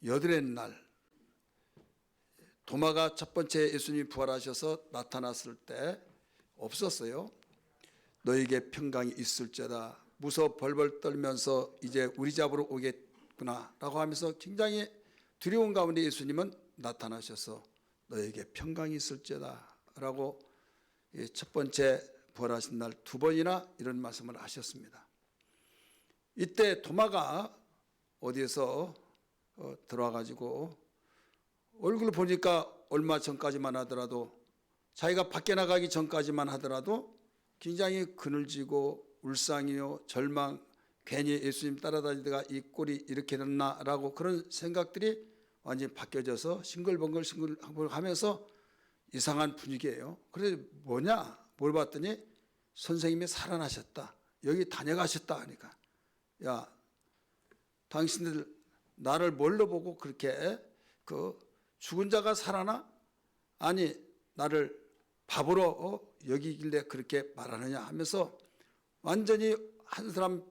여드렛 날 도마가 첫 번째 예수님이 부활하셔서 나타났을 때 없었어요. 너에게 평강이 있을지어다. 무서워 벌벌 떨면서 이제 우리 잡으러 오겠구나 라고 하면서 굉장히 두려운 가운데 예수님은 나타나셔서 너에게 평강이 있을지어다 라고 첫 번째 부활하신 날 두 번이나 이런 말씀을 하셨습니다. 이때 도마가 어디에서 들어와 가지고 얼굴 보니까 얼마 전까지만 하더라도 자기가 밖에 나가기 전까지만 하더라도 굉장히 그늘지고 울상이요 절망, 괜히 예수님 따라다니다가 이 꼴이 이렇게 됐나라고 그런 생각들이 완전히 바뀌어져서 싱글벙글 하면서 이상한 분위기예요. 그래서 뭐냐 뭘 봤더니 선생님이 살아나셨다, 여기 다녀가셨다 하니까, 야 당신들 나를 뭘로 보고 그렇게 죽은 자가 살아나? 아니 나를 바보로 여기길래 그렇게 말하느냐 하면서 완전히 한 사람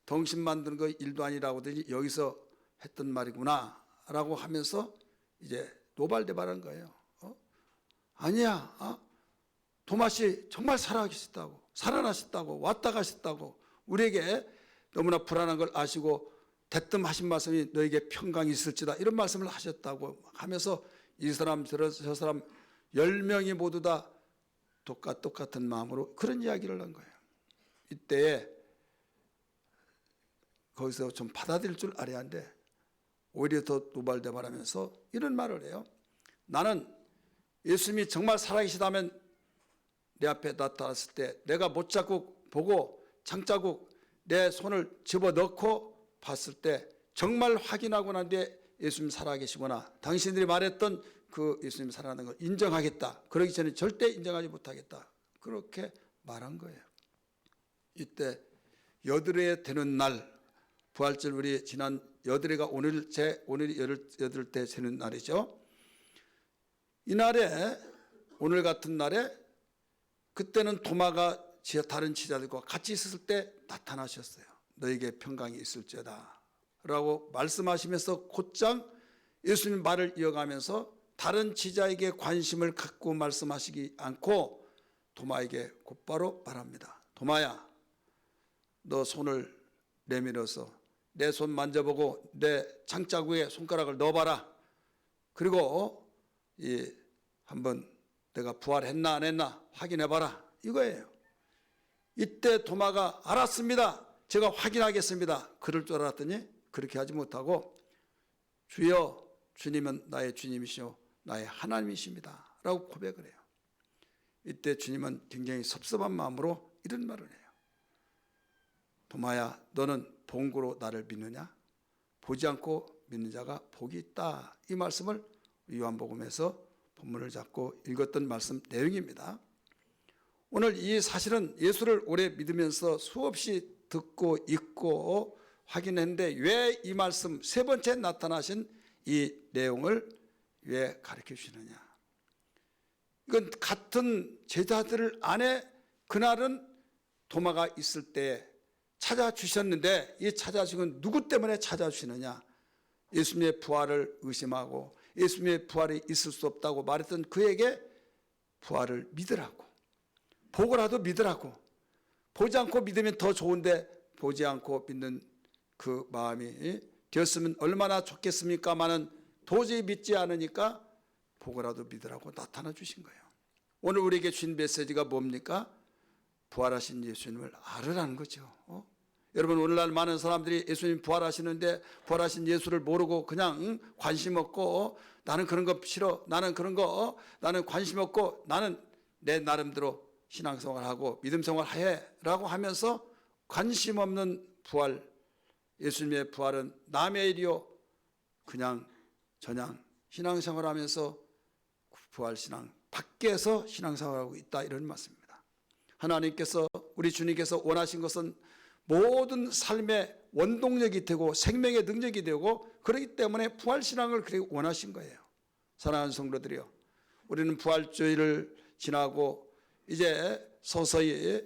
덩신 만드는 거 일도 아니라고 하더니 여기서 했던 말이구나 라고 하면서 이제 노발대발한 거예요. 아니야, 도마씨 정말 살아나셨다고 왔다 가셨다고 우리에게 너무나 불안한 걸 아시고 대뜸 하신 말씀이 너에게 평강이 있을지다 이런 말씀을 하셨다고 하면서 이 사람 저 사람 10명이 모두 다 똑같은 마음으로 그런 이야기를 한 거예요. 이때에 거기서 좀 받아들일 줄 알아야 하는데 오히려 더 노발대발하면서 이런 말을 해요. 나는 예수님이 정말 살아계시다면 내 앞에 나타났을 때 내가 못자국 보고 장자국 내 손을 집어넣고 봤을 때 정말 확인하고 난 뒤에 예수님 살아계시구나, 당신들이 말했던 그 예수님 살아나는 걸 인정하겠다, 그러기 전에 절대 인정하지 못하겠다, 그렇게 말한 거예요. 이때 여드레 되는 날, 부활절 우리 지난 여드레가 오늘이 여덟째 되는 날이죠. 이날에 오늘 같은 날에 그때는 도마가 다른 제자들과 같이 있었을 때 나타나셨어요. 너에게 평강이 있을지어다 라고 말씀하시면서 곧장 예수님 말을 이어가면서 다른 제자에게 관심을 갖고 말씀하시지 않고 도마에게 곧바로 말합니다. 도마야, 너 손을 내밀어서 내 손 만져보고 내 장자구에 손가락을 넣어봐라. 그리고 한번 내가 부활했나 안 했나 확인해봐라 이거예요. 이때 도마가 알았습니다, 제가 확인하겠습니다 그럴 줄 알았더니 그렇게 하지 못하고 주여, 주님은 나의 주님이시오 나의 하나님이십니다 라고 고백을 해요. 이때 주님은 굉장히 섭섭한 마음으로 이런 말을 해요. 도마야, 너는 본고로 나를 믿느냐? 보지 않고 믿는 자가 복이 있다. 이 말씀을 요한복음에서 본문을 잡고 읽었던 말씀 내용입니다. 오늘 이 사실은 예수를 오래 믿으면서 수없이 듣고 읽고 확인했는데 왜 이 말씀 세 번째 나타나신 이 내용을 왜 가르쳐 주시느냐? 이건 같은 제자들 안에 그날은 도마가 있을 때 찾아주셨는데 이 찾아주신 누구 때문에 찾아주시느냐? 예수님의 부활을 의심하고 예수님의 부활이 있을 수 없다고 말했던 그에게 부활을 믿으라고, 보고라도 믿으라고, 보지 않고 믿으면 더 좋은데 보지 않고 믿는 그 마음이 되었으면 얼마나 좋겠습니까마는 도저히 믿지 않으니까 보고라도 믿으라고 나타나 주신 거예요. 오늘 우리에게 주신 메시지가 뭡니까? 부활하신 예수님을 알으라는 거죠. 여러분, 오늘날 많은 사람들이 예수님 부활하시는데 부활하신 예수를 모르고 그냥 관심 없고 나는 그런 거 싫어, 나는 그런 거 나는 관심 없고 나는 내 나름대로 신앙생활하고 믿음생활해 라고 하면서 관심 없는 부활, 예수님의 부활은 남의 일이요 그냥 저냥 신앙생활하면서 부활신앙 밖에서 신앙생활하고 있다 이런 말씀입니다. 하나님께서 우리 주님께서 원하신 것은 모든 삶의 원동력이 되고 생명의 능력이 되고 그렇기 때문에 부활신앙을 그렇게 원하신 거예요. 사랑하는 성도들이요, 우리는 부활주의를 지나고 이제 서서히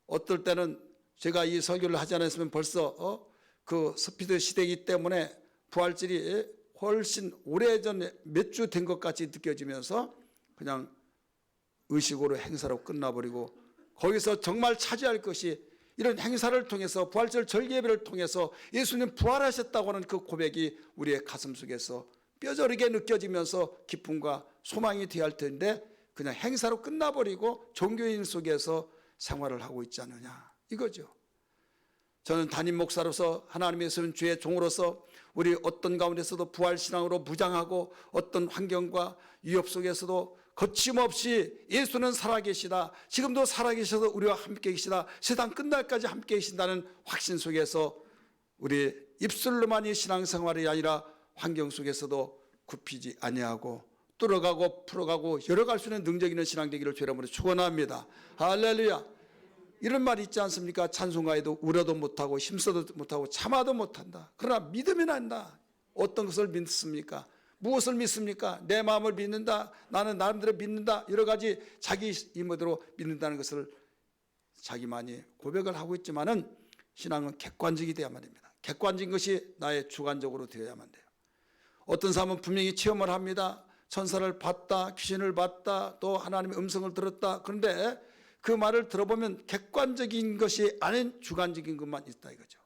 어떨 때는 제가 이 설교를 하지 않았으면 벌써 그 스피드 시대이기 때문에 부활절이 훨씬 오래전에 몇 주 된 것 같이 느껴지면서 그냥 의식으로 행사로 끝나버리고, 거기서 정말 차지할 것이 이런 행사를 통해서, 부활절 절기예배를 통해서 예수님 부활하셨다고 하는 그 고백이 우리의 가슴 속에서 뼈저리게 느껴지면서 기쁨과 소망이 되어야 할 텐데, 그냥 행사로 끝나버리고 종교인 속에서 생활을 하고 있지 않느냐, 이거죠. 저는 담임 목사로서, 하나님의 주의 종으로서 우리 어떤 가운데서도 부활신앙으로 무장하고 어떤 환경과 위협 속에서도 거침없이 예수는 살아계시다, 지금도 살아계셔서 우리와 함께 계시다, 세상 끝날까지 함께 계신다는 확신 속에서 우리 입술로만이 신앙생활이 아니라 환경 속에서도 굽히지 아니하고 뚫어가고 풀어가고 열어갈 수 있는 능력 있는 신앙 되기를 주의 이름으로 축원합니다. 할렐루야. 이런 말 있지 않습니까? 찬송가에도 울어도 못하고 힘써도 못하고 참아도 못한다. 그러나 믿음이 난다. 어떤 것을 믿습니까? 무엇을 믿습니까? 내 마음을 믿는다, 나는 나름대로 믿는다, 여러 가지 자기 힘으로 믿는다는 것을 자기만이 고백을 하고 있지만은 신앙은 객관적이 되어야만 됩니다. 객관적인 것이 나의 주관적으로 되어야만 돼요. 어떤 사람은 분명히 체험을 합니다. 천사를 봤다, 귀신을 봤다, 또 하나님의 음성을 들었다. 그런데 그 말을 들어보면 객관적인 것이 아닌 주관적인 것만 있다 이거죠.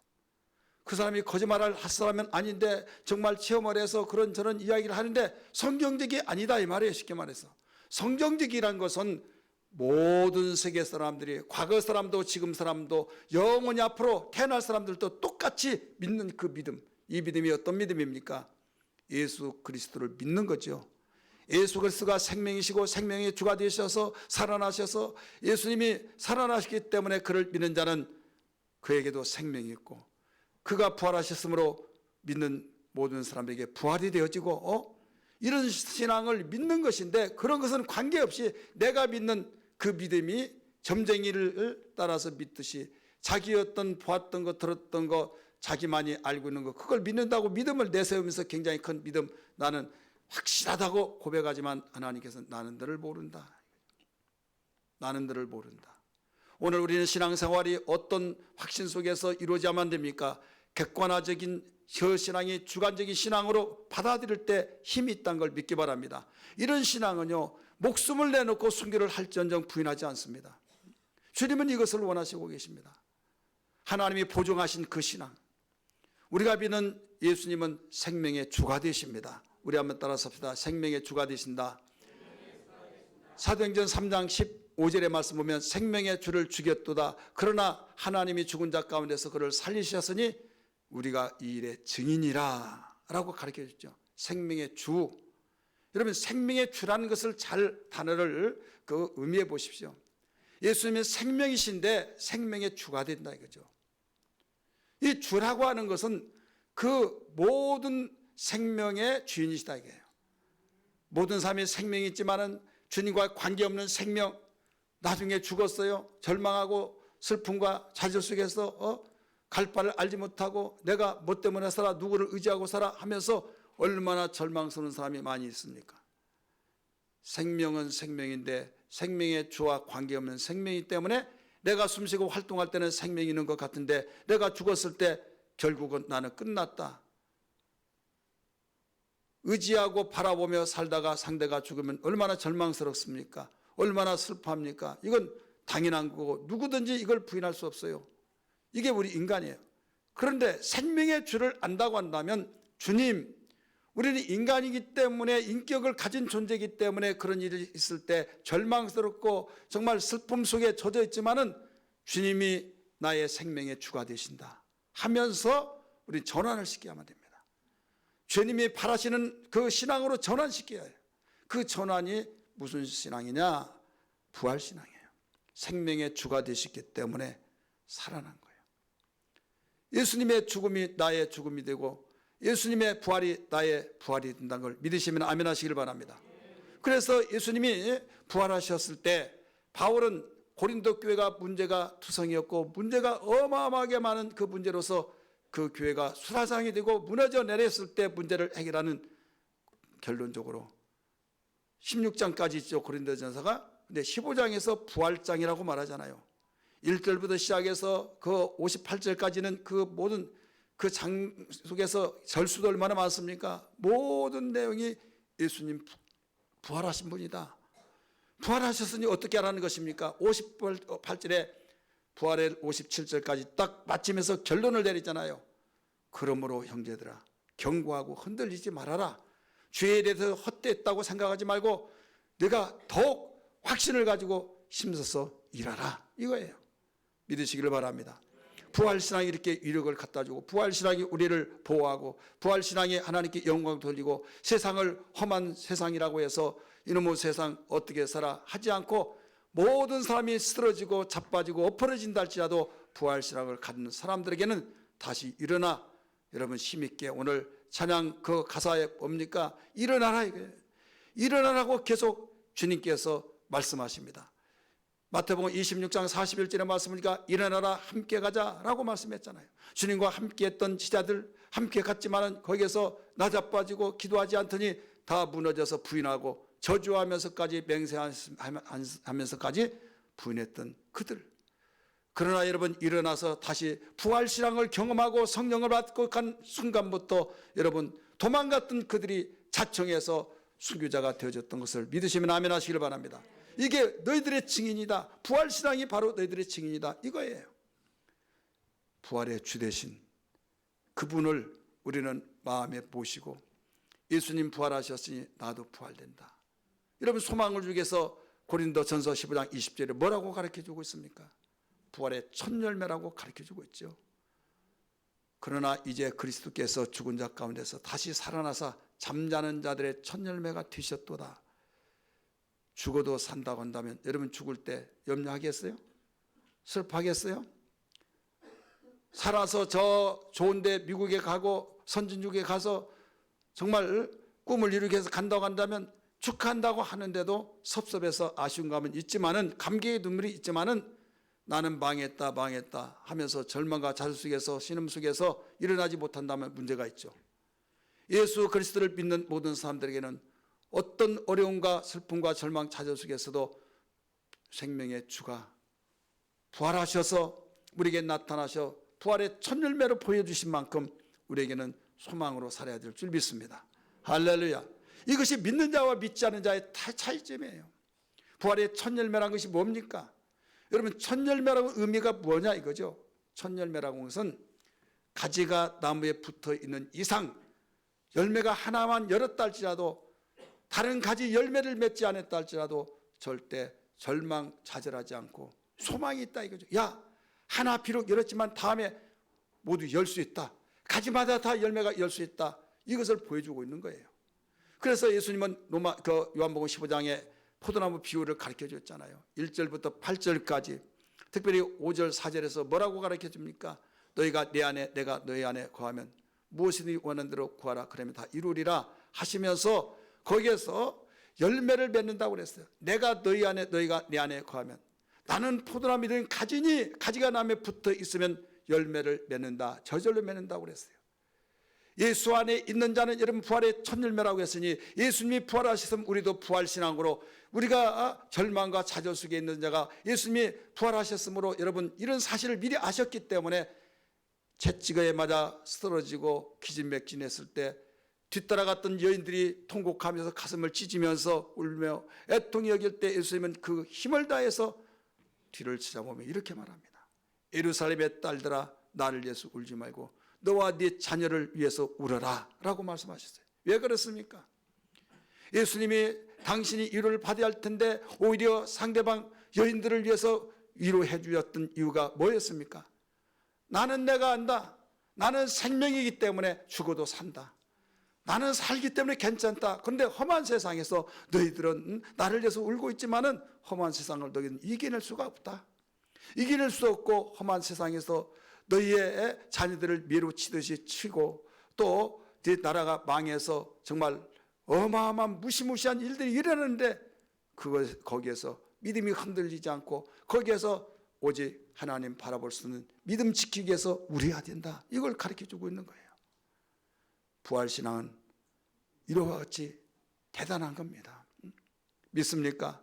그 사람이 거짓말을 할 사람은 아닌데 정말 체험을 해서 그런저런 이야기를 하는데 성경적이 아니다 이 말이에요. 쉽게 말해서 성경적이란 것은 모든 세계 사람들이, 과거 사람도 지금 사람도 영원히 앞으로 태어날 사람들도 똑같이 믿는 그 믿음, 이 믿음이 어떤 믿음입니까? 예수 그리스도를 믿는 거죠. 예수 그리스도가 생명이시고 생명의 주가 되셔서 살아나셔서, 예수님이 살아나셨기 때문에 그를 믿는 자는 그에게도 생명이 있고, 그가 부활하셨으므로 믿는 모든 사람에게 부활이 되어지고, 이런 신앙을 믿는 것인데, 그런 것은 관계없이 내가 믿는 그 믿음이 점쟁이를 따라서 믿듯이 자기 어떤 보았던 것, 들었던 것, 자기만이 알고 있는 것, 그걸 믿는다고 믿음을 내세우면서 굉장히 큰 믿음, 나는 확실하다고 고백하지만 하나님께서 나는 너를 모른다. 나는 너를 모른다. 오늘 우리는 신앙생활이 어떤 확신 속에서 이루어져야만 됩니까? 객관화적인 신앙이 주관적인 신앙으로 받아들일 때 힘이 있다는 걸 믿기 바랍니다. 이런 신앙은요, 목숨을 내놓고 순교를 할지언정 부인하지 않습니다. 주님은 이것을 원하시고 계십니다. 하나님이 보증하신 그 신앙, 우리가 믿는 예수님은 생명의 주가 되십니다. 우리 한번 따라서 합시다. 생명의 주가 되신다. 사도행전 3장 15절의 말씀 보면 생명의 주를 죽였도다. 그러나 하나님이 죽은 자 가운데서 그를 살리셨으니 우리가 이 일의 증인이라 라고 가르쳐 줬죠. 생명의 주. 여러분, 생명의 주라는 것을 잘 단어를 의미해 보십시오. 예수님은 생명이신데 생명의 주가 된다 이거죠. 이 주라고 하는 것은 그 모든 생명의 주인이시다 이거예요. 모든 사람이 생명이 있지만은 주님과 관계없는 생명, 나중에 죽었어요. 절망하고 슬픔과 좌절 속에서 갈 바를 알지 못하고 내가 뭐 때문에 살아, 누구를 의지하고 살아 하면서 얼마나 절망스러운 사람이 많이 있습니까? 생명은 생명인데 생명의 주와 관계없는 생명이기 때문에 내가 숨쉬고 활동할 때는 생명이 있는 것 같은데 내가 죽었을 때 결국은 나는 끝났다. 의지하고 바라보며 살다가 상대가 죽으면 얼마나 절망스럽습니까? 얼마나 슬퍼합니까? 이건 당연한 거고 누구든지 이걸 부인할 수 없어요. 이게 우리 인간이에요. 그런데 생명의 주를 안다고 한다면 주님, 우리는 인간이기 때문에 인격을 가진 존재이기 때문에 그런 일이 있을 때 절망스럽고 정말 슬픔 속에 젖어 있지만은 주님이 나의 생명의 주가 되신다 하면서 우리 전환을 시켜야만 됩니다. 주님이 바라시는 그 신앙으로 전환시켜야 해요. 그 전환이 무슨 신앙이냐? 부활신앙이에요. 생명의 주가 되셨기 때문에 살아난 거예요. 예수님의 죽음이 나의 죽음이 되고 예수님의 부활이 나의 부활이 된다는 걸 믿으시면 아멘 하시길 바랍니다. 그래서 예수님이 부활하셨을 때 바울은 고린도 교회가 문제가 투성이었고 문제가 어마어마하게 많은 그 문제로서 그 교회가 수라상이 되고 무너져 내렸을 때 문제를 해결하는 결론적으로 16장까지 있죠, 고린도전서가. 근데 15장에서 부활장이라고 말하잖아요. 1절부터 시작해서 그 58절까지는 그 모든 그 장 속에서 절수도 얼마나 많습니까? 모든 내용이 예수님 부활하신 분이다. 부활하셨으니 어떻게 하라는 것입니까? 58절에 부활의 57절까지 딱 맞추면서 결론을 내리잖아요. 그러므로 형제들아 경고하고 흔들리지 말아라. 죄에 대해서 헛되었다고 생각하지 말고 내가 더욱 확신을 가지고 힘써서 일하라, 이거예요. 믿으시기를 바랍니다. 부활신앙이 이렇게 위력을 갖다 주고, 부활신앙이 우리를 보호하고, 부활신앙이 하나님께 영광을 돌리고, 세상을 험한 세상이라고 해서 이놈의 세상 어떻게 살아 하지 않고, 모든 사람이 쓰러지고 자빠지고 엎어진다 할지라도 부활신앙을 갖는 사람들에게는 다시 일어나. 여러분 힘있게 오늘 찬양 그 가사에 뭡니까? 일어나라, 이거예요. 일어나라고 계속 주님께서 말씀하십니다. 마태복음 26장 41절의 말씀이니까 일어나라 함께 가자라고 말씀했잖아요. 주님과 함께 했던 지자들 함께 갔지만은 거기에서 나자빠지고 기도하지 않더니 다 무너져서 부인하고 저주하면서까지 맹세하면서까지 부인했던 그들. 그러나 여러분 일어나서 다시 부활신앙을 경험하고 성령을 받고 간 순간부터 여러분 도망갔던 그들이 자청해서 순교자가 되어졌던 것을 믿으시면 아멘 하시기를 바랍니다. 이게 너희들의 증인이다. 부활신앙이 바로 너희들의 증인이다, 이거예요. 부활의 주 되신 그분을 우리는 마음에 모시고 예수님 부활하셨으니 나도 부활된다. 여러분 소망을 주기 위해서 고린도전서 15장 20절에 뭐라고 가르쳐주고 있습니까? 부활의 첫 열매라고 가르쳐주고 있죠. 그러나 이제 그리스도께서 죽은 자 가운데서 다시 살아나사 잠자는 자들의 첫 열매가 되셨도다. 죽어도 산다고 한다면 여러분 죽을 때 염려하겠어요? 슬퍼하겠어요? 살아서 저 좋은데 미국에 가고 선진국에 가서 정말 꿈을 이루기 위해서 간다고 한다면 축하한다고 하는데도 섭섭해서 아쉬운 감은 있지만은, 감개의 눈물이 있지만은 나는 망했다 하면서 절망과 좌절 속에서 신음 속에서 일어나지 못한다면 문제가 있죠. 예수 그리스도를 믿는 모든 사람들에게는 어떤 어려움과 슬픔과 절망 좌절 속에서도 생명의 주가 부활하셔서 우리에게 나타나셔 부활의 첫 열매로 보여주신 만큼 우리에게는 소망으로 살아야 될 줄 믿습니다. 할렐루야. 이것이 믿는 자와 믿지 않는 자의 차이점이에요. 부활의 첫 열매라는 것이 뭡니까? 여러분 첫 열매라고 의미가 뭐냐 이거죠. 첫 열매라고 하는 것은 가지가 나무에 붙어 있는 이상 열매가 하나만 열었다 할지라도, 다른 가지 열매를 맺지 않았다 할지라도 절대 절망 좌절하지 않고 소망이 있다 이거죠. 야, 하나 비록 열었지만 다음에 모두 열 수 있다. 가지마다 다 열매가 열 수 있다. 이것을 보여주고 있는 거예요. 그래서 예수님은 요한복음 15장에 포도나무 비유를 가르쳐 줬잖아요. 1절부터 8절까지, 특별히 5절 4절에서 뭐라고 가르쳐 줍니까? 너희가 내 안에 내가 너희 안에 거하면 무엇이든지 원하는 대로 구하라 그러면 다 이루리라 하시면서 거기에서 열매를 맺는다고 그랬어요. 내가 너희 안에 너희가 내 안에 거하면, 나는 포도나무든 가지니 가지가 나무에 붙어 있으면 열매를 맺는다, 저절로 맺는다고 그랬어요. 예수 안에 있는 자는 여러분 부활의 첫 열매라고 했으니 예수님이 부활하셨으면 우리도 부활신앙으로, 우리가 절망과 좌절 속에 있는 자가 예수님이 부활하셨으므로 여러분 이런 사실을 미리 아셨기 때문에 채찍에 맞아 쓰러지고 기진맥진했을 때 뒤따라갔던 여인들이 통곡하면서 가슴을 찢으면서 울며 애통히 여길 때 예수님은 그 힘을 다해서 뒤를 찾아보며 이렇게 말합니다. 예루살렘의 딸들아 나를 위해서 울지 말고 너와 네 자녀를 위해서 울어라 라고 말씀하셨어요. 왜 그렇습니까? 예수님이 당신이 위로를 받아야 할 텐데 오히려 상대방 여인들을 위해서 위로해 주셨던 이유가 뭐였습니까? 나는 내가 안다. 나는 생명이기 때문에 죽어도 산다. 나는 살기 때문에 괜찮다. 그런데 험한 세상에서 너희들은 나를 위해서 울고 있지만은 험한 세상을 너희는 이겨낼 수가 없다. 이겨낼 수 없고 험한 세상에서 너희의 자녀들을 밀어치듯이 치고 또 네 나라가 망해서 정말 어마어마한 무시무시한 일들이 일어나는데 거기에서 믿음이 흔들리지 않고 거기에서 오직 하나님 바라볼 수 있는 믿음 지키기 위해서 우려야 된다. 이걸 가르쳐주고 있는 거예요. 부활신앙은 이와 같이 대단한 겁니다. 믿습니까?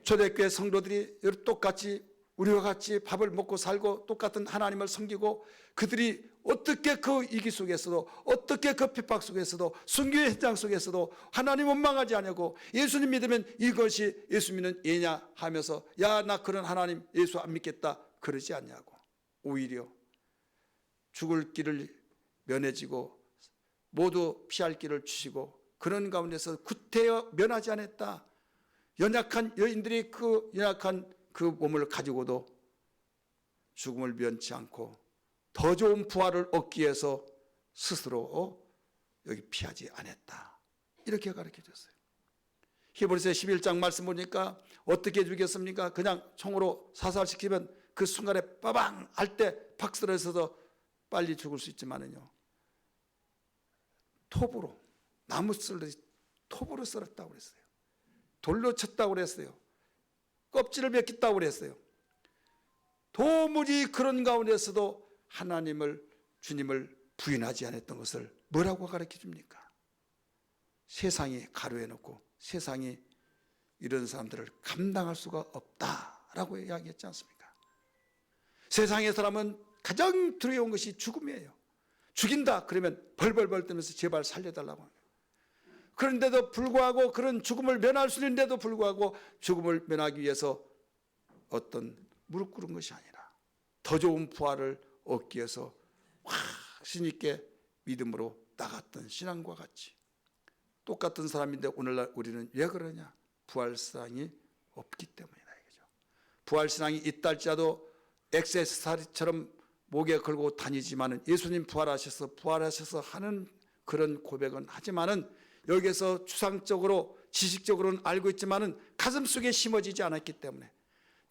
초대교회 성도들이 똑같이 우리와 같이 밥을 먹고 살고 똑같은 하나님을 섬기고 그들이 어떻게 그 위기 속에서도 어떻게 그 핍박 속에서도 순교의 현장 속에서도 하나님 원망하지 않냐고 예수님 믿으면 이것이 예수 믿는 예냐 하면서 야 나 그런 하나님 예수 안 믿겠다 그러지 않냐고 오히려 죽을 길을 면해지고 모두 피할 길을 주시고 그런 가운데서 구태여 면하지 않았다. 연약한 여인들이 그 연약한 그 몸을 가지고도 죽음을 면치 않고 더 좋은 부활을 얻기 위해서 스스로 여기 피하지 않았다. 이렇게 가르쳐줬어요. 히브리서 11장 말씀 보니까 어떻게 죽였습니까? 그냥 총으로 사살시키면 그 순간에 빠방 할 때 박살을 써서 빨리 죽을 수 있지만은요. 톱으로 나무 쓸듯이 톱으로 썰었다고 그랬어요. 돌로 쳤다고 그랬어요. 껍질을 벗겼다고 그랬어요. 도무지 그런 가운데서도 하나님을 주님을 부인하지 않았던 것을 뭐라고 가르쳐 줍니까? 세상이 가루해 놓고 세상이 이런 사람들을 감당할 수가 없다라고 이야기했지 않습니까? 세상의 사람은 가장 두려운 것이 죽음이에요. 죽인다 그러면 벌벌벌 떨면서 제발 살려달라고 합니다. 그런데도 불구하고 그런 죽음을 면할 수 있는데도 불구하고 죽음을 면하기 위해서 어떤 무릎 꿇은 것이 아니라 더 좋은 부활을 얻기 위해서 확신 있게 믿음으로 나갔던 신앙과 같이 똑같은 사람인데 오늘날 우리는 왜 그러냐? 부활신앙이 없기 때문이다 이거죠. 부활신앙이 있다 할지라도 액세서리처럼 목에 걸고 다니지만은 예수님 부활하셔서 하는 그런 고백은 하지만은 여기에서 추상적으로 지식적으로는 알고 있지만은 가슴속에 심어지지 않았기 때문에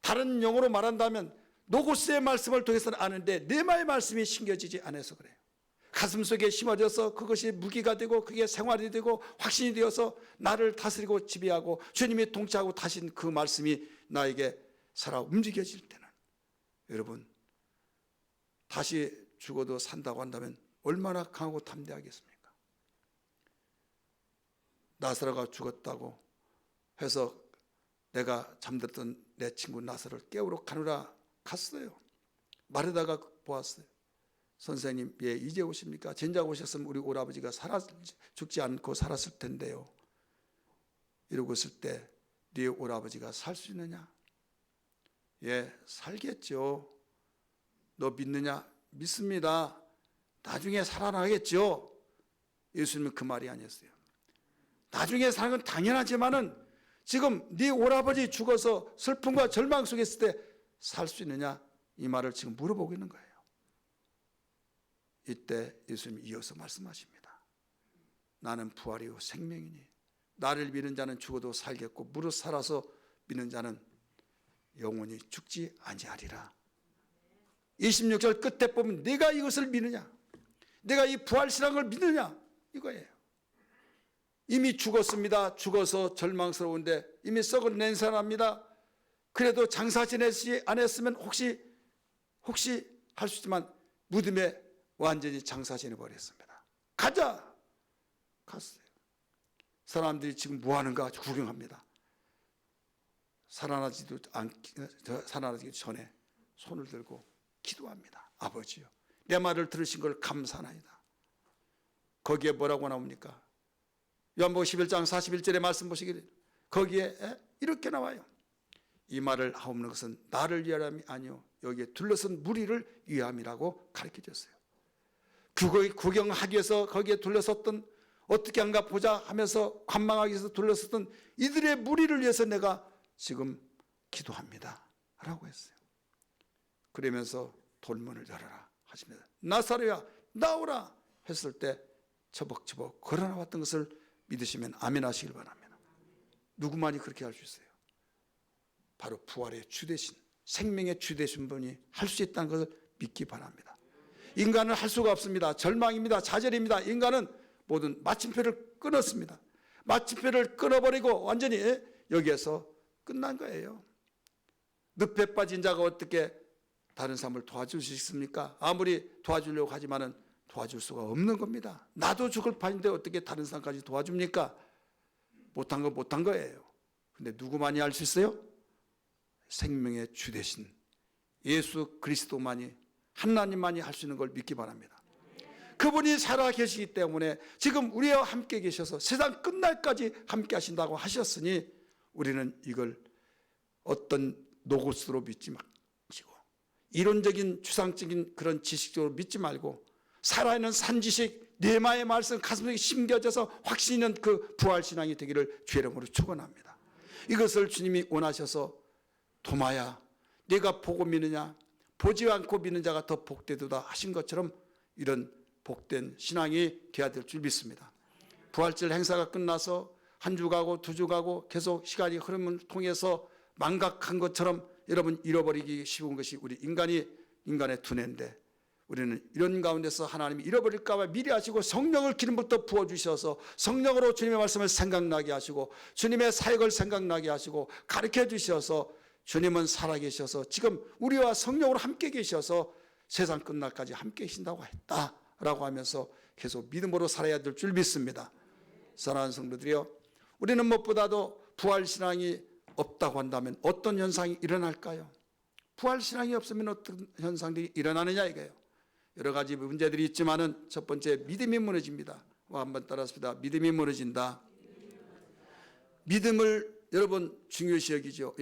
다른 용어로 말한다면 노고스의 말씀을 통해서는 아는데 네마의 말씀이 심겨지지 않아서 그래요. 가슴속에 심어져서 그것이 무기가 되고 그게 생활이 되고 확신이 되어서 나를 다스리고 지배하고 주님이 통치하고 다신 그 말씀이 나에게 살아 움직여질 때는 여러분 다시 죽어도 산다고 한다면 얼마나 강하고 담대하겠습니까? 나사로가 죽었다고 해서 내가 잠들었던 내 친구 나사로를 깨우러 가느라 갔어요. 마르다가 보았어요. 선생님, 예, 이제 오십니까? 진작 오셨으면 우리 오라버지가 죽지 않고 살았을 텐데요. 이러고 있을 때 네 오라버지가 살 수 있느냐? 예, 살겠죠. 너 믿느냐? 믿습니다. 나중에 살아나겠죠. 예수님은 그 말이 아니었어요. 나중에 사는 건 당연하지만은 지금 네 오라버지 죽어서 슬픔과 절망 속에 있을 때 살 수 있느냐? 이 말을 지금 물어보고 있는 거예요. 이때 예수님이 이어서 말씀하십니다. 나는 부활이요 생명이니 나를 믿는 자는 죽어도 살겠고 무릇 살아서 믿는 자는 영원히 죽지 아니하리라. 26절 끝에 보면 내가 이것을 믿느냐? 내가 이 부활신앙을 믿느냐? 이거예요. 이미 죽었습니다. 죽어서 절망스러운데 이미 썩은 냄새 납니다. 그래도 장사 지내지 않았으면 혹시 할 수 있지만 무덤에 완전히 장사 지내버렸습니다. 가자! 갔어요. 사람들이 지금 뭐 하는가 구경합니다. 살아나기 전에 손을 들고 기도합니다. 아버지요, 내 말을 들으신 걸 감사하나이다. 거기에 뭐라고 나옵니까? 요한복음 11장 41절의 말씀 보시길 거기에 이렇게 나와요. 이 말을 하옵는 것은 나를 위함이 아니요 여기에 둘러선 무리를 위함이라고 가르쳐줬어요. 그거 구경하기 위해서 거기에 둘러섰던 어떻게 한가 보자 하면서 관망하기 위해서 둘러섰던 이들의 무리를 위해서 내가 지금 기도합니다 라고 했어요. 그러면서 돌문을 열어라 하시면서 나사로야 나오라 했을 때 처벅처벅 걸어나왔던 것을 믿으시면 아멘 하시길 바랍니다. 누구만이 그렇게 할 수 있어요? 바로 부활의 주 되신 생명의 주 되신 분이 할 수 있다는 것을 믿기 바랍니다. 인간은 할 수가 없습니다. 절망입니다. 좌절입니다. 인간은 모든 마침표를 끊었습니다. 마침표를 끊어버리고 완전히 여기에서 끝난 거예요. 늪에 빠진 자가 어떻게 다른 사람을 도와줄 수 있습니까? 아무리 도와주려고 하지만은 도와줄 수가 없는 겁니다. 나도 죽을 판인데 어떻게 다른 사람까지 도와줍니까? 못한 건 못한 거예요. 근데 누구만이 할 수 있어요? 생명의 주 되신 예수 그리스도만이, 하나님만이 할 수 있는 걸 믿기 바랍니다. 그분이 살아 계시기 때문에 지금 우리와 함께 계셔서 세상 끝날까지 함께 하신다고 하셨으니 우리는 이걸 어떤 노고스로 믿지 마시고 이론적인 추상적인 그런 지식적으로 믿지 말고 살아있는 산지식 뇌마의 말씀 가슴속에 심겨져서 확신 있는 그 부활신앙이 되기를 주의 이름으로 축원합니다. 이것을 주님이 원하셔서 도마야 네가 보고 믿느냐 보지 않고 믿는 자가 더 복되도다 하신 것처럼 이런 복된 신앙이 되어야 될 줄 믿습니다. 부활절 행사가 끝나서 한 주 가고 두 주 가고 계속 시간이 흐름을 통해서 망각한 것처럼 여러분 잃어버리기 쉬운 것이 우리 인간의 두뇌인데 우리는 이런 가운데서 하나님이 잃어버릴까 봐 미리 하시고 성령을 기름부터 부어주셔서 성령으로 주님의 말씀을 생각나게 하시고 주님의 사역을 생각나게 하시고 가르쳐 주셔서 주님은 살아계셔서 지금 우리와 성령으로 함께 계셔서 세상 끝날까지 함께 계신다고 했다라고 하면서 계속 믿음으로 살아야 될 줄 믿습니다. 사랑하는 성도들이여, 우리는 무엇보다도 부활신앙이 없다고 한다면 어떤 현상이 일어날까요? 부활신앙이 없으면 어떤 현상들이 일어나느냐 이거예요. 여러 가지 문제들이 있지만은 첫 번째 믿음이 무너집니다. 한번 따라합시다. 믿음이 무너진다. 믿음을 여러분 중요시 여기죠.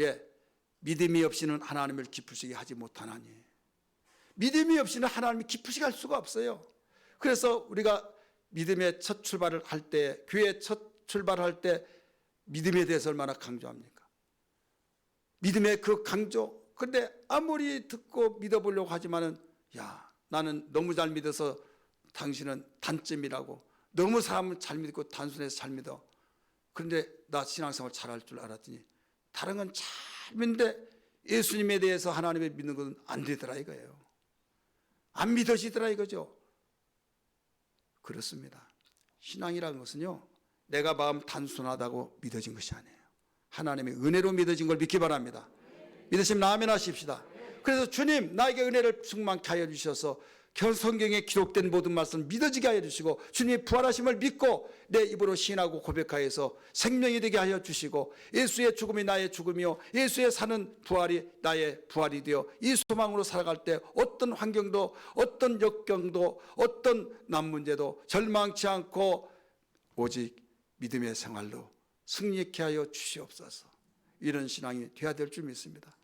믿음이 없이는 하나님을 기쁘시게 하지 못하나니. 믿음이 없이는 하나님을 기쁘시게 할 수가 없어요. 그래서 우리가 믿음의 첫 출발을 할 때, 교회 첫 출발을 할 때 믿음에 대해서 얼마나 강조합니까? 믿음의 그 강조. 그런데 아무리 듣고 믿어보려고 하지만은 나는 너무 잘 믿어서 당신은 단점이라고, 너무 사람을 잘 믿고 단순해서 잘 믿어. 그런데 나 신앙생활 잘할 줄 알았더니 다른 건 잘 믿는데 예수님에 대해서 하나님을 믿는 건 안 되더라 이거예요. 안 믿어지더라 이거죠. 그렇습니다. 신앙이라는 것은요, 내가 마음 단순하다고 믿어진 것이 아니에요. 하나님의 은혜로 믿어진 걸 믿기 바랍니다. 믿으시면 아멘 하십시다. 그래서 주님 나에게 은혜를 충만케 하여 주셔서 성경에 기록된 모든 말씀 믿어지게 하여 주시고 주님의 부활하심을 믿고 내 입으로 시인하고 고백하여서 생명이 되게 하여 주시고 예수의 죽음이 나의 죽음이요 예수의 사는 부활이 나의 부활이 되어 이 소망으로 살아갈 때 어떤 환경도 어떤 역경도 어떤 난문제도 절망치 않고 오직 믿음의 생활로 승리케 하여 주시옵소서. 이런 신앙이 되어야 될 줄 믿습니다.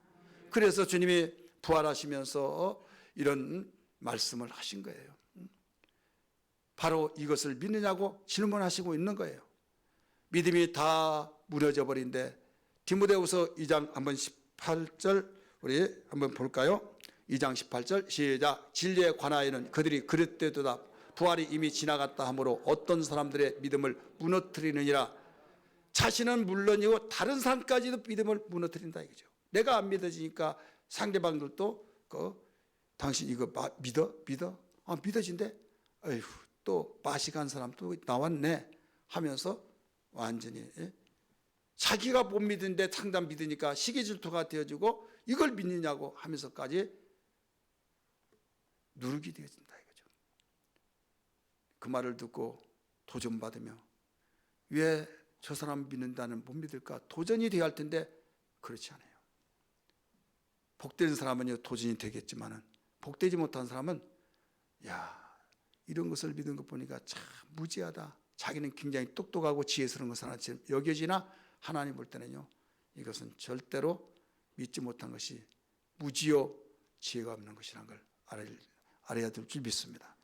그래서 주님이 부활하시면서 이런 말씀을 하신 거예요. 바로 이것을 믿느냐고 질문하시고 있는 거예요. 믿음이 다 무너져 버린데 디모데후서 2장 한번 18절 우리 한번 볼까요? 2장 18절 시작. 진리에 관하여는 그들이 그릇되도다. 부활이 이미 지나갔다 하므로 어떤 사람들의 믿음을 무너뜨리느니라. 자신은 물론이고 다른 사람까지도 믿음을 무너뜨린다 이거죠. 내가 안 믿어지니까 상대방들도 당신 이거 믿어? 믿어진대? 어휴, 또 마식한 사람 또 나왔네 하면서 완전히 자기가 못 믿는데 상담 믿으니까 시기질투가 되어지고 이걸 믿느냐고 하면서까지 누르게 되어진다 이거죠. 그 말을 듣고 도전받으며 왜 저 사람 믿는다는 못 믿을까 도전이 되어야 할 텐데 그렇지 않아요. 복된 사람은 도전이 되겠지만은 복되지 못한 사람은 이런 것을 믿은 것 보니까 참 무지하다. 자기는 굉장히 똑똑하고 지혜스러운 것은 하나처럼 여겨지나 하나님 볼 때는요 이것은 절대로 믿지 못한 것이 무지요 지혜가 없는 것이라는 걸 알아야 될 줄 믿습니다.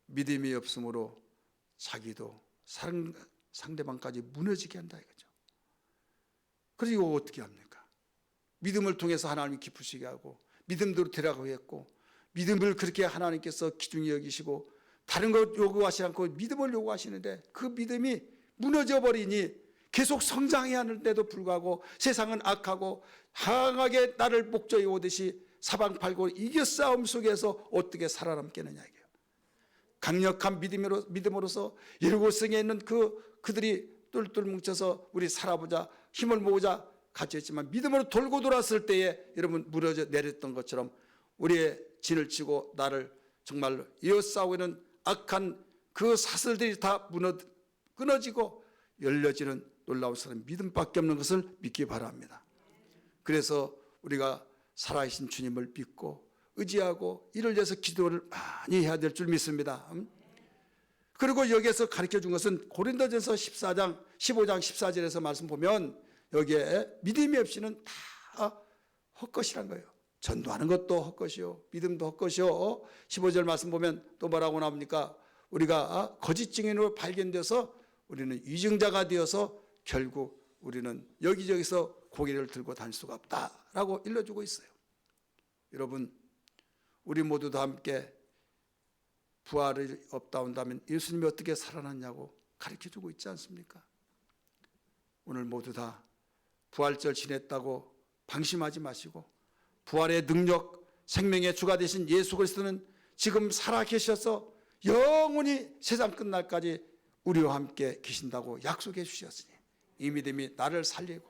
믿음이 없으므로 자기도 상대방까지 무너지게 한다 이거죠. 그래서 이거 어떻게 합니까? 믿음을 통해서 하나님이 기쁘시게 하고 믿음대로 되라고 했고 믿음을 그렇게 하나님께서 기중히 여기시고 다른 것 요구하시지 않고 믿음을 요구하시는데 그 믿음이 무너져 버리니 계속 성장해야 하는데도 불구하고 세상은 악하고 강하게 나를 목조에 오듯이 사방팔고 이겨 싸움 속에서 어떻게 살아남겠느냐 이게요. 강력한 믿음으로서 일곱성에 있는 그들이 똘똘 뭉쳐서 우리 살아보자 힘을 모으자 같이 했지만 믿음으로 돌고 돌았을 때에 여러분 무너져 내렸던 것처럼 우리의 진을 치고 나를 정말로 이어싸우고 있는 악한 그 사슬들이 다 끊어지고 열려지는 놀라운 사람 믿음밖에 없는 것을 믿기 바랍니다. 그래서 우리가 살아계신 주님을 믿고 의지하고 이를 위해서 기도를 많이 해야 될 줄 믿습니다. 그리고 여기에서 가르쳐 준 것은 고린도전서 14장 15장 14절에서 말씀 보면 여기에 믿음이 없이는 다 헛것이란 거예요. 전도하는 것도 헛것이요, 믿음도 헛것이요. 15절 말씀 보면 또 뭐라고 나옵니까? 우리가 거짓 증인으로 발견돼서 우리는 위증자가 되어서 결국 우리는 여기저기서 고개를 들고 다닐 수가 없다라고 일러주고 있어요. 여러분, 우리 모두 다 함께 부활이 없다 온다면 예수님이 어떻게 살아났냐고 가르쳐주고 있지 않습니까? 오늘 모두 다 부활절 지냈다고 방심하지 마시고 부활의 능력, 생명의 주가 되신 예수 그리스도는 지금 살아계셔서 영원히 세상 끝날까지 우리와 함께 계신다고 약속해 주셨으니 이 믿음이 나를 살리고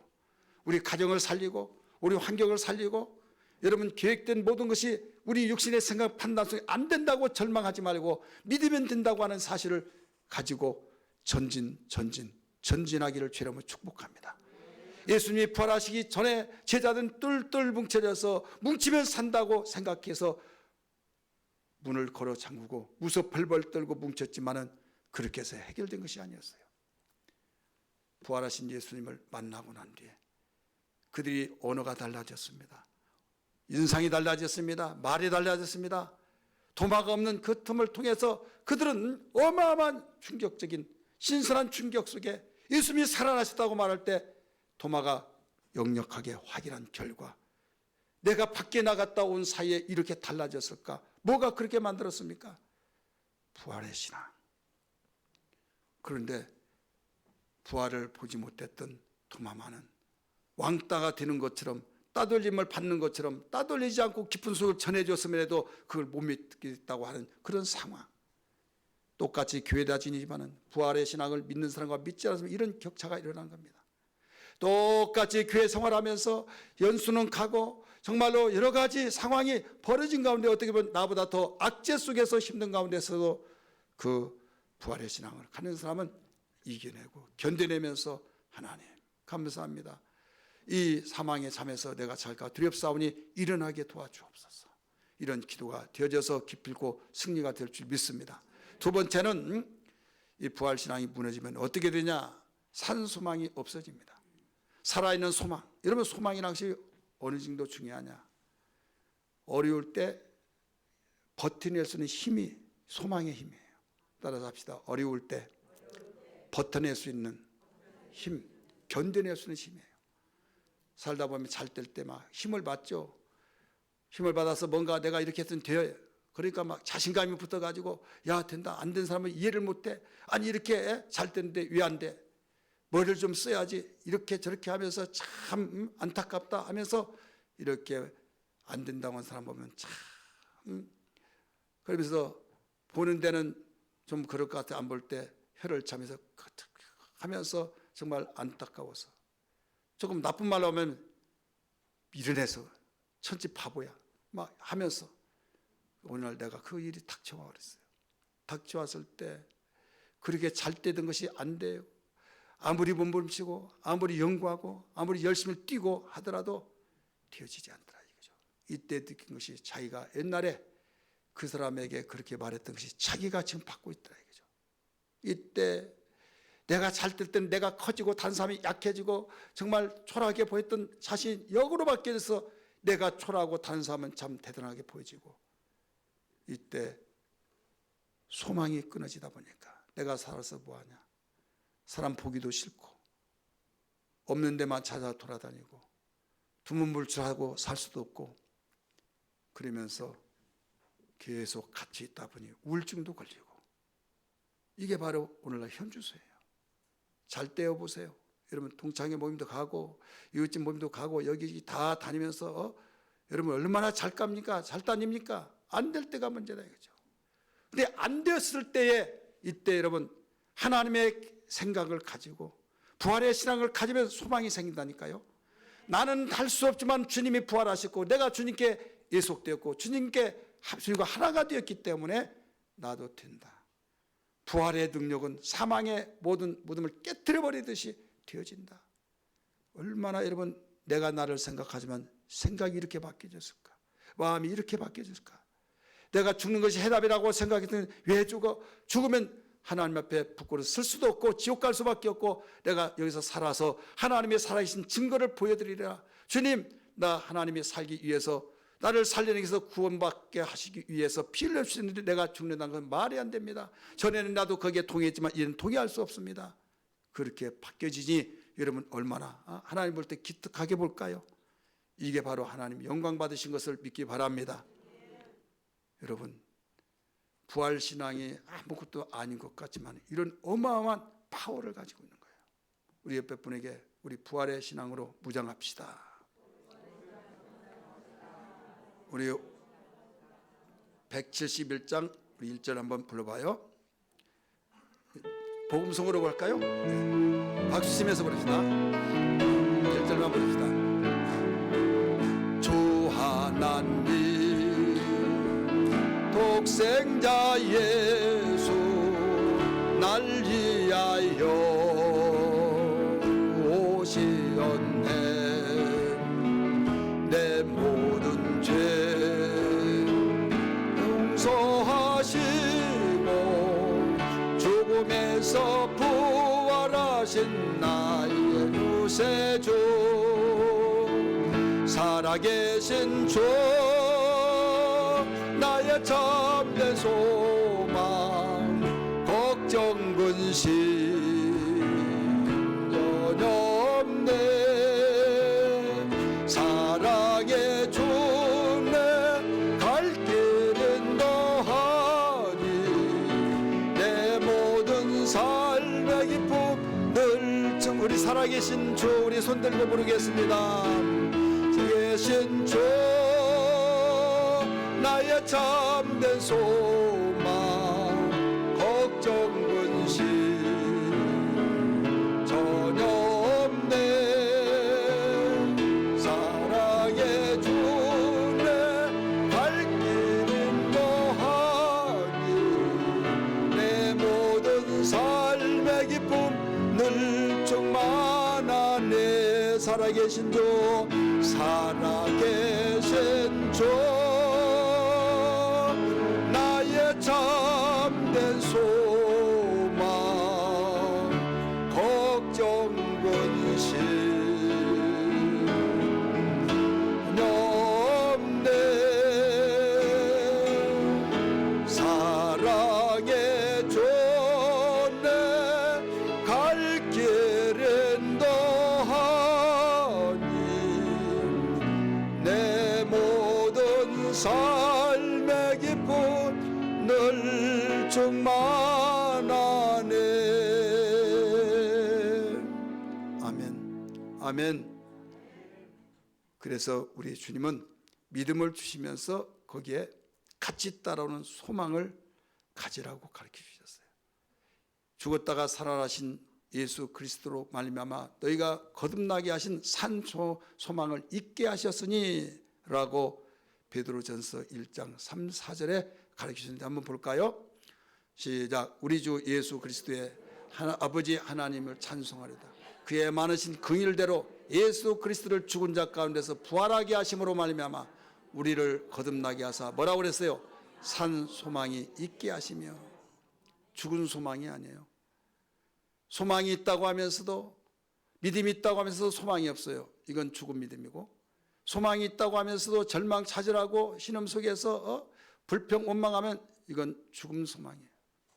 우리 가정을 살리고 우리 환경을 살리고 여러분 계획된 모든 것이 우리 육신의 생각 판단 속에 안 된다고 절망하지 말고 믿으면 된다고 하는 사실을 가지고 전진하기를 주님으로 축복합니다. 예수님이 부활하시기 전에 제자들은 똘똘 뭉치면 산다고 생각해서 문을 걸어 잠그고 무서 벌벌 떨고 뭉쳤지만은 그렇게 해서 해결된 것이 아니었어요. 부활하신 예수님을 만나고 난 뒤에 그들이 언어가 달라졌습니다. 인상이 달라졌습니다. 말이 달라졌습니다. 도마가 없는 그 틈을 통해서 그들은 어마어마한 충격적인 신선한 충격 속에 예수님이 살아나셨다고 말할 때 도마가 역력하게 확인한 결과 내가 밖에 나갔다 온 사이에 이렇게 달라졌을까? 뭐가 그렇게 만들었습니까? 부활의 신앙. 그런데 부활을 보지 못했던 도마만은 왕따가 되는 것처럼 따돌림을 받는 것처럼 따돌리지 않고 깊은 속을 전해줬음에도 그걸 못 믿겠다고 하는 그런 상황. 똑같이 교회 다니지만은 부활의 신앙을 믿는 사람과 믿지 않으면 이런 격차가 일어난 겁니다. 똑같이 교회 생활하면서 연수는 가고 정말로 여러 가지 상황이 벌어진 가운데 어떻게 보면 나보다 더 악재 속에서 힘든 가운데서도 그 부활의 신앙을 가는 사람은 이겨내고 견뎌내면서 하나님 감사합니다. 이 사망의 잠에서 내가 잘까 두렵사오니 일어나게 도와주옵소서. 이런 기도가 되어져서 기필고 승리가 될 줄 믿습니다. 두 번째는 이 부활신앙이 무너지면 어떻게 되냐? 산소망이 없어집니다. 살아있는 소망. 여러분 소망이라는 것이 어느 정도 중요하냐? 어려울 때 버텨낼 수 있는 힘이 소망의 힘이에요. 따라서 합시다. 어려울 때 버텨낼 수 있는 힘, 견뎌낼 수 있는 힘이에요. 살다 보면 잘 될 때 막 힘을 받죠. 힘을 받아서 뭔가 내가 이렇게 했으면 돼요. 그러니까 막 자신감이 붙어가지고 야 된다. 안 된 사람은 이해를 못해. 아니 이렇게 잘 되는데 왜 안 돼? 머리를 좀 써야지. 이렇게 저렇게 하면서 참 안타깝다 하면서 이렇게 안 된다고 하는 사람 보면 참 그러면서 보는 데는 좀 그럴 것 같아. 안 볼 때 혀를 차면서 하면서 정말 안타까워서 조금 나쁜 말로 하면 밀어내서 천지 바보야 막 하면서 오늘 내가 그 일이 닥쳐와 그랬어요. 닥쳐왔을 때 그렇게 잘 되던 것이 안 돼요. 아무리 몸부림치고 아무리 연구하고 아무리 열심히 뛰고 하더라도 되어지지 않더라 이거죠. 이때 느낀 것이 자기가 옛날에 그 사람에게 그렇게 말했던 것이 자기가 지금 받고 있더라 이거죠. 이때 내가 잘 될 때는 내가 커지고 다른 사람이 약해지고 정말 초라하게 보였던 자신이 역으로 바뀌어서 내가 초라하고 다른 사람은 참 대단하게 보여지고 이때 소망이 끊어지다 보니까 내가 살아서 뭐하냐. 사람 보기도 싫고 없는 데만 찾아 돌아다니고 두문불출하고 살 수도 없고 그러면서 계속 같이 있다 보니 우울증도 걸리고 이게 바로 오늘날 현주소예요. 잘 떼어보세요. 여러분 동창회 모임도 가고 이웃집 모임도 가고 여기 다 다니면서 여러분 얼마나 잘 갑니까? 잘 다닙니까? 안 될 때가 문제다 이거죠. 근데 안 되었을 때에 이때 여러분 하나님의 생각을 가지고 부활의 신앙을 가지면 소망이 생긴다니까요. 나는 갈 수 없지만 주님이 부활하셨고 내가 주님께 예속되었고 주님께 합수가 하나가 되었기 때문에 나도 된다. 부활의 능력은 사망의 모든 무덤을 깨뜨려 버리듯이 되어진다. 얼마나 여러분 내가 나를 생각하지만 생각이 이렇게 바뀌어졌을까? 마음이 이렇게 바뀌어졌을까? 내가 죽는 것이 해답이라고 생각했더니 왜 죽어? 죽으면 하나님 앞에 부끄러워 설 수도 없고 지옥 갈 수밖에 없고 내가 여기서 살아서 하나님의 살아계신 증거를 보여드리리라. 주님, 나 하나님이 살기 위해서 나를 살리는 위해서 구원받게 하시기 위해서 피를 흘리시는데 내가 죽는다는 건 말이 안 됩니다. 전에는 나도 거기에 동의했지만 이제는 동의할 수 없습니다. 그렇게 바뀌어지니 여러분 얼마나 하나님 볼 때 기특하게 볼까요? 이게 바로 하나님 영광 받으신 것을 믿기 바랍니다. 여러분, 부활신앙이 아무것도 아닌 것 같지만 이런 어마어마한 파워를 가지고 있는 거예요. 우리 옆에 분에게 우리 부활의 신앙으로 무장합시다. 우리 171장 우리 1절 한번 불러봐요. 복음성으로 볼까요? 네. 박수 치면서 부릅시다. 1절만 부릅시다. 주 하나님 독생자 예수 날 위하여 오시었네. 내 모든 죄 용서하시고 죽음에서 부활하신 나의 구세주 살아계신 주 나의 참된 소망 걱정 근심 전혀 없네. 사랑의 주내 갈 길은 너하니 내 모든 삶의 기쁨 늘 우리 살아계신 주 우리 손들고 부르겠습니다. 계신 주 나의 참된 소망 걱정 근심 전혀 없네. 사랑의 주내 갈 길은 너하니 내 모든 삶의 기쁨 늘 충만하네. 살아계신 주 살아계신 주 나의 참된 소망 걱정 근심 없네. 사랑의 주내 갈 길은 너하니 내 모든 삶의 기쁨 늘 충만하네. 아멘. 아멘. 그래서 우리 주님은 믿음을 주시면서 거기에 같이 따라오는 소망을 가지라고 가르쳐 주셨어요. 죽었다가 살아나신 예수 그리스도로 말미암아 너희가 거듭나게 하신 산 소망을 잊게 하셨으니 라고 베드로전서 1장 3, 4절에 가르쳐 주셨는데 한번 볼까요? 시작. 우리 주 예수 그리스도의 아버지 하나님을 찬송하리다. 그의 많으신 긍휼대로 예수 그리스도를 죽은 자 가운데서 부활하게 하심으로 말미암아 우리를 거듭나게 하사 뭐라고 그랬어요? 산 소망이 있게 하시며. 죽은 소망이 아니에요. 소망이 있다고 하면서도 믿음이 있다고 하면서도 소망이 없어요. 이건 죽은 믿음이고, 소망이 있다고 하면서도 절망 찾으라고 신음 속에서 불평 원망하면 이건 죽음 소망이에요.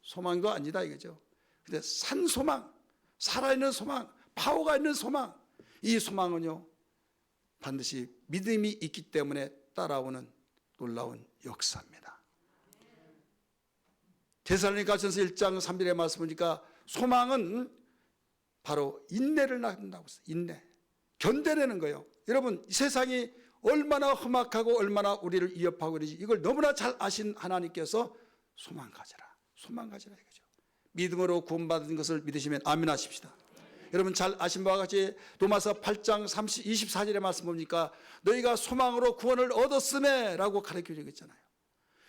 소망도 아니다 이거죠. 근데 산 소망, 살아있는 소망, 파워가 있는 소망, 이 소망은요 반드시 믿음이 있기 때문에 따라오는 놀라운 역사입니다. 데살로니가전서 1장 3절의 말씀 보니까 소망은 바로 인내를 낳는다고 했어요. 인내, 견뎌내는 거예요. 여러분, 이 세상이 얼마나 험악하고 얼마나 우리를 위협하고 그러지 이걸 너무나 잘 아신 하나님께서 소망 가져라, 소망 가져라 이거죠. 믿음으로 구원받은 것을 믿으시면 아멘 하십시다. 여러분 잘 아신 바와 같이 로마서 8장 24절의 말씀 보니까 너희가 소망으로 구원을 얻었음에 라고 가르쳐주고 있잖아요.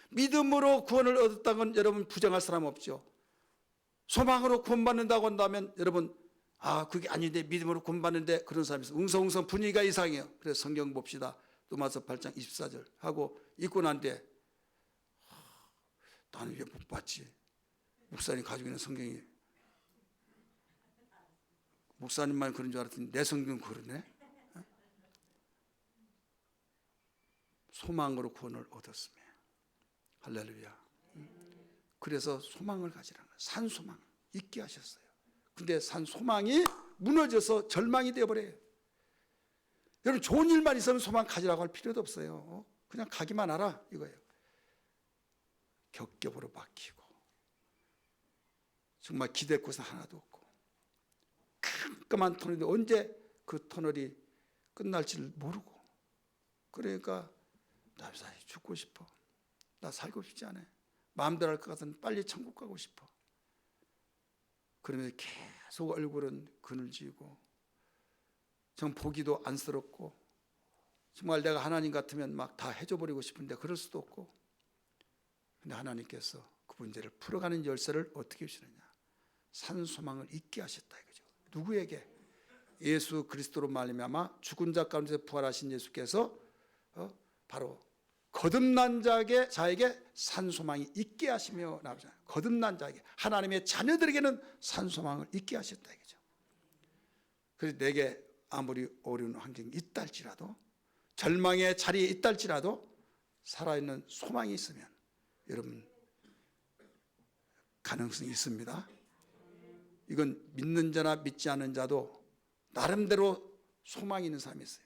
믿음으로 구원을 얻었다는 건 여러분 부정할 사람 없죠. 소망으로 구원받는다고 한다면 여러분 아, 그게 아닌데 믿음으로 구원받는데 그런 사람이 있어요. 웅성웅성 분위기가 이상해요. 그래서 성경 봅시다. 로마서 8장 24절 하고 읽고 난 뒤에 나는 왜 못 봤지? 목사님 가지고 있는 성경이 목사님만 그런 줄 알았더니 내 성경은 그러네. 소망으로 구원을 얻었으며 할렐루야. 그래서 소망을 가지라는 거예요. 산 소망 있게 하셨어요. 근데 산 소망이 무너져서 절망이 되어버려요. 여러분 좋은 일만 있으면 소망 가지라고 할 필요도 없어요. 그냥 가기만 하라 이거예요. 겹겹으로 막히고 정말 기댈 곳은 하나도 없고 깜깜한 터널인데 언제 그 터널이 끝날지를 모르고, 그러니까 나 죽고 싶어, 나 살고 싶지 않아, 마음대로 할 것 같으면 빨리 천국 가고 싶어. 그러면서 계속 얼굴은 그늘지고 정말 보기도 안쓰럽고 정말 내가 하나님 같으면 막 다 해줘버리고 싶은데 그럴 수도 없고, 근데 하나님께서 그 문제를 풀어가는 열쇠를 어떻게 주시느냐? 산 소망을 잊게 하셨다 이거죠. 누구에게? 예수 그리스도로 말미암아 죽은 자 가운데서 부활하신 예수께서 바로 거듭난 자에게 산 소망이 있게 하시며 나오잖아요. 거듭난 자에게, 하나님의 자녀들에게는 산 소망을 있게 하셨다 이거죠. 그래서 내게 아무리 어려운 환경이 있다 할지라도, 절망의 자리에 있다 할지라도 살아있는 소망이 있으면 여러분 가능성이 있습니다. 이건 믿는 자나 믿지 않는 자도 나름대로 소망이 있는 사람이 있어요.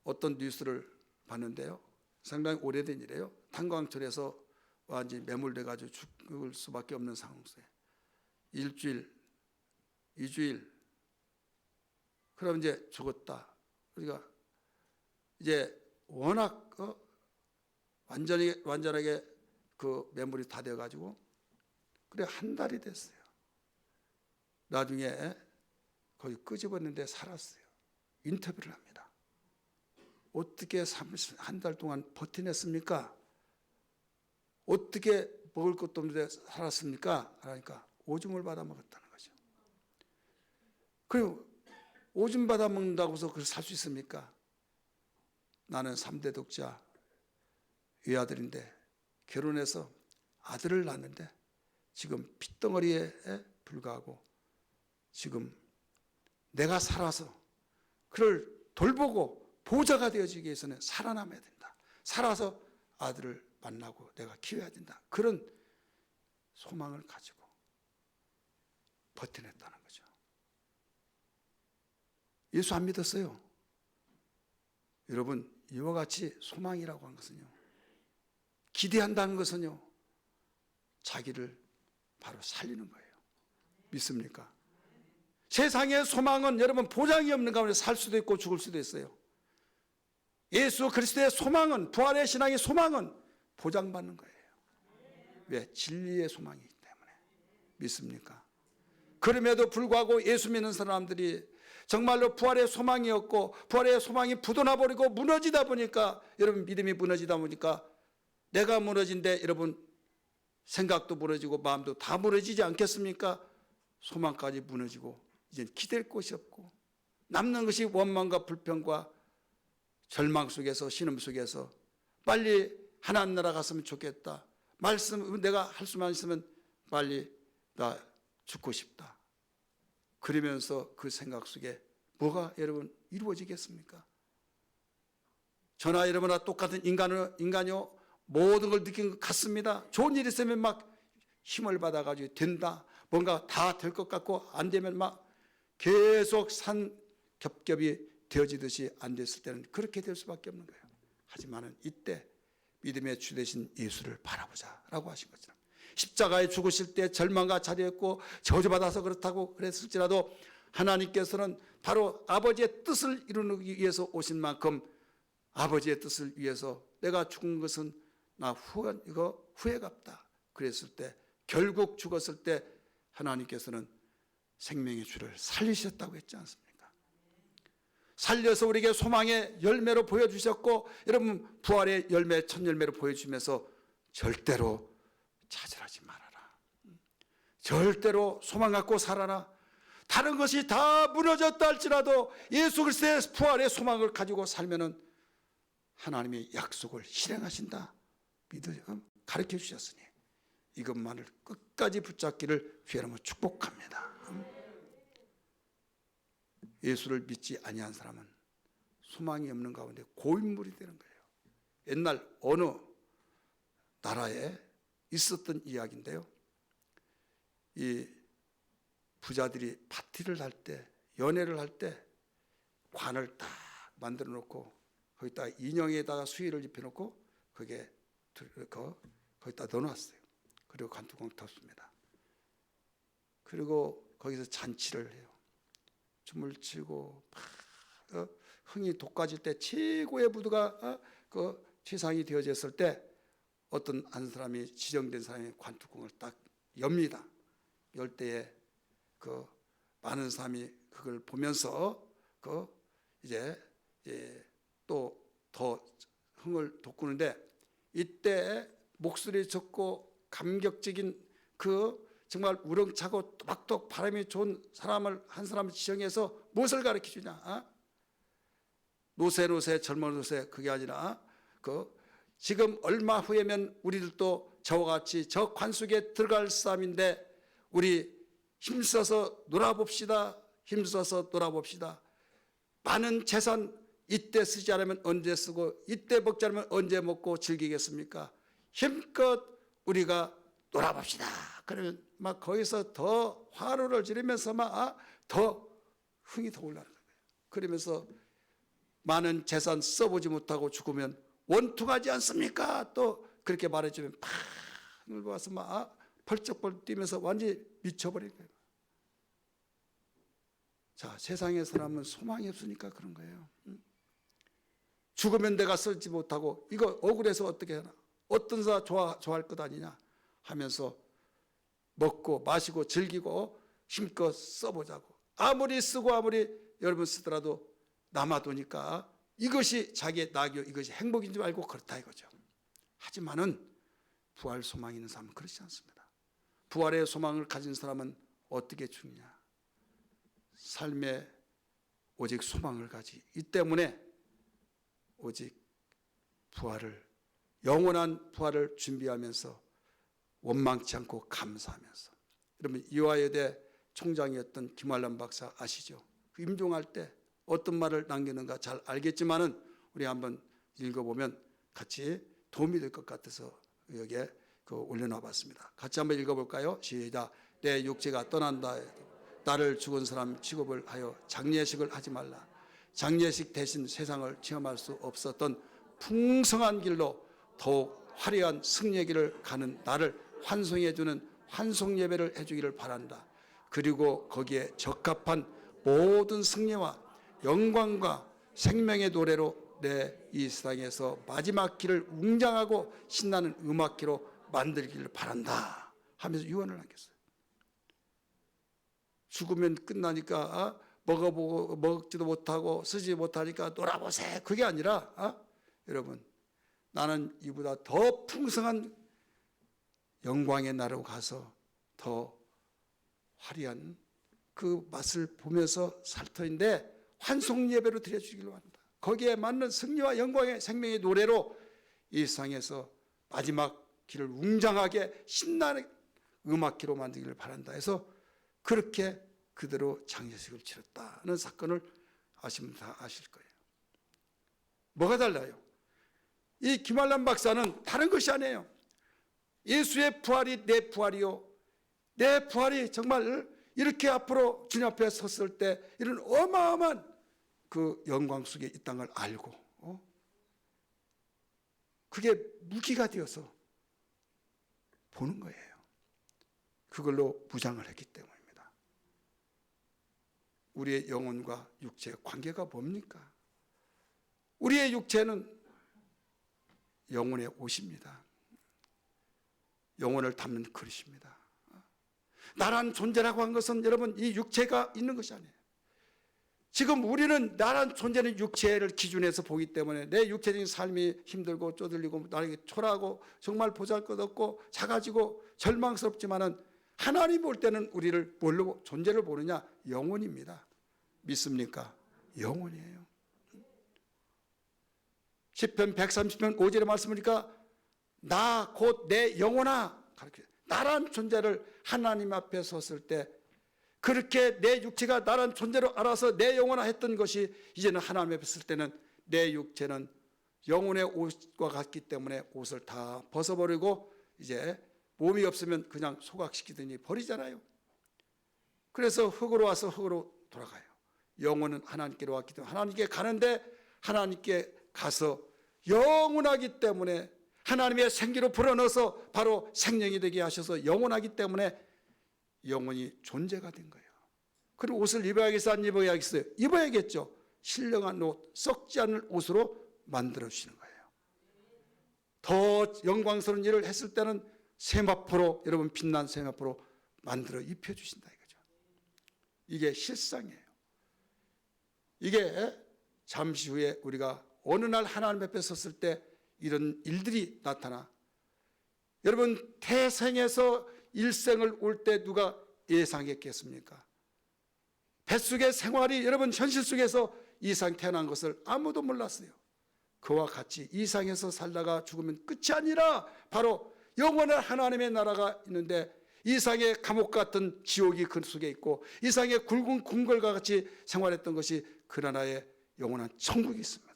어떤 뉴스를 봤는데요, 상당히 오래된 일이에요. 탄광철에서 완전히 매몰돼가지고 죽을 수밖에 없는 상황이에요. 일주일, 2주일, 그럼 이제 죽었다. 그러니까 이제 워낙 완전하게 그 매몰이 다 되어가지고 그래 한 달이 됐어요. 나중에 거의 끄집었는데 살았어요. 인터뷰를 합니다. 어떻게 한 달 동안 버텨냈습니까? 어떻게 먹을 것도 없는데 살았습니까? 그러니까 오줌을 받아 먹었다는 거죠. 그리고 오줌 받아 먹는다고 해서 그걸 살 수 있습니까? 나는 3대 독자 외아들인데 결혼해서 아들을 낳았는데 지금 핏덩어리에 불과하고 지금 내가 살아서 그를 돌보고 보좌가 되어지기 위해서는 살아남아야 된다. 살아서 아들을 만나고 내가 키워야 된다. 그런 소망을 가지고 버텨냈다는 거죠. 예수 안 믿었어요. 여러분, 이와 같이 소망이라고 하는 것은요, 기대한다는 것은요, 자기를 바로 살리는 거예요. 믿습니까? 세상의 소망은 여러분 보장이 없는 가운데 살 수도 있고 죽을 수도 있어요. 예수 그리스도의 소망은, 부활의 신앙의 소망은 보장받는 거예요. 왜? 진리의 소망이기 때문에. 믿습니까? 그럼에도 불구하고 예수 믿는 사람들이 정말로 부활의 소망이 없고 부활의 소망이 부도나 버리고 무너지다 보니까, 여러분 믿음이 무너지다 보니까 내가 무너진데 여러분 생각도 무너지고 마음도 다 무너지지 않겠습니까? 소망까지 무너지고 이제 기댈 곳이 없고 남는 것이 원망과 불평과 절망 속에서, 신음 속에서 빨리 하나님 나라 갔으면 좋겠다, 말씀 내가 할 수만 있으면 빨리 나 죽고 싶다, 그러면서 그 생각 속에 뭐가 여러분 이루어지겠습니까? 저나 여러분과 똑같은 인간이요 모든 걸 느낀 것 같습니다. 좋은 일 있으면 막 힘을 받아가지고 된다, 뭔가 다 될 것 같고 안 되면 막 계속 산 겹겹이 되어지듯이 안 됐을 때는 그렇게 될 수밖에 없는 거예요. 하지만은 이때 믿음의 주 되신 예수를 바라보자라고 하신 것처럼, 십자가에 죽으실 때 절망과 자리했고 저주받아서 그렇다고 그랬을지라도 하나님께서는 바로 아버지의 뜻을 이루기 위해서 오신 만큼 아버지의 뜻을 위해서 내가 죽은 것은 나 후회가 없다 그랬을 때, 결국 죽었을 때 하나님께서는 생명의 주를 살리셨다고 했지 않습니까? 살려서 우리에게 소망의 열매로 보여주셨고, 여러분 부활의 열매, 첫 열매로 보여주면서 절대로 좌절하지 말아라, 절대로 소망 갖고 살아라, 다른 것이 다 무너졌다 할지라도 예수 그리스도의 부활의 소망을 가지고 살면은 하나님의 약속을 실행하신다 가르쳐 주셨으니 이것만을 끝까지 붙잡기를 주의 이름으로 축복합니다. 예수를 믿지 아니한 사람은 소망이 없는 가운데 고인물이 되는 거예요. 옛날 어느 나라에 있었던 이야기인데요, 이 부자들이 파티를 할 때, 연애를 할 때 관을 딱 만들어 놓고 거기다 인형에다가 수의를 입혀놓고 거기다 넣어놨어요. 그리고 관뚜껑 덮습니다. 그리고 거기서 잔치를 해요. 춤을 추고 흥이 돋궈질 때 최고의 무드가 최상이 되어졌을 때 어떤 한 사람이, 지정된 사람이 관뚜껑을 딱 엽니다. 열 때에 많은 사람이 그걸 보면서 이제 또 더 흥을 돋구는데, 이때 목소리 좋고 감격적인 정말 우렁차고 또박또박 바람이 좋은 한 사람을 지정해서 무엇을 가르쳐 주냐? 노세 젊은 노세, 그게 아니라 지금 얼마 후에면 우리들도 저와 같이 저 관 속에 들어갈 싸움인데 우리 힘써서 놀아봅시다. 힘써서 놀아봅시다. 많은 재산 이때 쓰지 않으면 언제 쓰고, 이때 먹지 않으면 언제 먹고 즐기겠습니까? 힘껏 우리가 놀아봅시다. 그러면 막 거기서 더 화로를 지르면서 막 더 흥이 더 올라가는 거예요. 그러면서 많은 재산 써보지 못하고 죽으면 원통하지 않습니까? 또 그렇게 말해주면 팍 흥을 봐서 막 펄쩍펄쩍 뛰면서 완전히 미쳐버린 거예요. 자, 세상의 사람은 소망이 없으니까 그런 거예요. 죽으면 내가 쓰지 못하고 이거 억울해서 어떻게 하나, 어떤 사 좋아할 것 아니냐 하면서 먹고 마시고 즐기고 힘껏 써보자고. 아무리 쓰고 아무리 여러분 쓰더라도 남아도니까 이것이 자기의 낙이요, 이것이 행복인 줄 알고 그렇다 이거죠. 하지만은 부활 소망이 있는 사람은 그렇지 않습니다. 부활의 소망을 가진 사람은 어떻게 죽느냐? 삶에 오직 소망을 가지기 때문에 오직 부활을, 영원한 부활을 준비하면서 원망치 않고 감사하면서. 여러분, 이화여대 총장이었던 김환란 박사 아시죠? 임종할 때 어떤 말을 남겼는가 잘 알겠지만은 우리 한번 읽어보면 같이 도움이 될 것 같아서 여기에 올려놔 봤습니다. 같이 한번 읽어볼까요? 시작. 내 육체가 떠난다. 나를 죽은 사람 취급을 하여 장례식을 하지 말라. 장례식 대신 세상을 체험할 수 없었던 풍성한 길로 더욱 화려한 승리의 길을 가는 나를 환송해 주는 환송 예배를 해주기를 바란다. 그리고 거기에 적합한 모든 승리와 영광과 생명의 노래로 내 이 세상에서 마지막 길을 웅장하고 신나는 음악기로 만들기를 바란다 하면서 유언을 남겼어요. 죽으면 끝나니까 먹어보고 먹지도 못하고 쓰지 못하니까 놀아보세, 그게 아니라 여러분, 나는 이보다 더 풍성한 영광의 나라로 가서 더 화려한 그 맛을 보면서 살 터인데 환송 예배로 드려주기로 한다. 거기에 맞는 승리와 영광의 생명의 노래로 이 세상에서 마지막 길을 웅장하게 신나는 음악기로 만들기를 바란다 해서 그렇게 그대로 장례식을 치렀다는 사건을 아시면 다 아실 거예요. 뭐가 달라요? 이 김환란 박사는 다른 것이 아니에요. 예수의 부활이 내 부활이요, 내 부활이 정말 이렇게 앞으로 주님 앞에 섰을 때 이런 어마어마한 그 영광 속에 있다는 걸 알고 그게 무기가 되어서 보는 거예요. 그걸로 무장을 했기 때문입니다. 우리의 영혼과 육체의 관계가 뭡니까? 우리의 육체는 영혼의 옷입니다. 영혼을 담는 그릇입니다. 나란 존재라고 한 것은 여러분 이 육체가 있는 것이 아니에요. 지금 우리는 나란 존재는 육체를 기준해서 보기 때문에 내 육체적인 삶이 힘들고 쪼들리고 나에게 초라하고 정말 보잘것없고 작아지고 절망스럽지만은 하나님 볼 때는 우리를 뭘로 존재를 보느냐? 영혼입니다. 믿습니까? 영혼이에요. 시편 130편 5절의 말씀이니까 나 곧 내 영혼아, 나란 존재를 하나님 앞에 섰을 때 그렇게 내 육체가 나란 존재로 알아서 내 영혼아 했던 것이 이제는 하나님 앞에 섰을 때는 내 육체는 영혼의 옷과 같기 때문에 옷을 다 벗어버리고 이제 몸이 없으면 그냥 소각시키더니 버리잖아요. 그래서 흙으로 와서 흙으로 돌아가요. 영혼은 하나님께로 왔기 때문에 하나님께 가는데 하나님께 가서 영원하기 때문에 하나님의 생기로 불어넣어서 바로 생명이 되게 하셔서 영원하기 때문에 영혼이 존재가 된 거예요. 그럼 옷을 입어야겠어, 안 입어야겠어요? 입어야겠죠. 신령한 옷, 썩지 않을 옷으로 만들어 주시는 거예요. 더 영광스러운 일을 했을 때는 세마포로, 여러분 빛난 세마포로 만들어 입혀 주신다 이거죠. 이게 실상이에요. 이게 잠시 후에 우리가 어느 날 하나님 앞에 섰을 때 이런 일들이 나타나. 여러분 태생에서 일생을 올 때 누가 예상했겠습니까? 뱃속의 생활이 여러분 현실 속에서 이상 태어난 것을 아무도 몰랐어요. 그와 같이 이상에서 살다가 죽으면 끝이 아니라 바로 영원한 하나님의 나라가 있는데 이상의 감옥 같은 지옥이 그 속에 있고 이상의 굵은 궁궐과 같이 생활했던 것이 그 나라의 영원한 천국이 있습니다.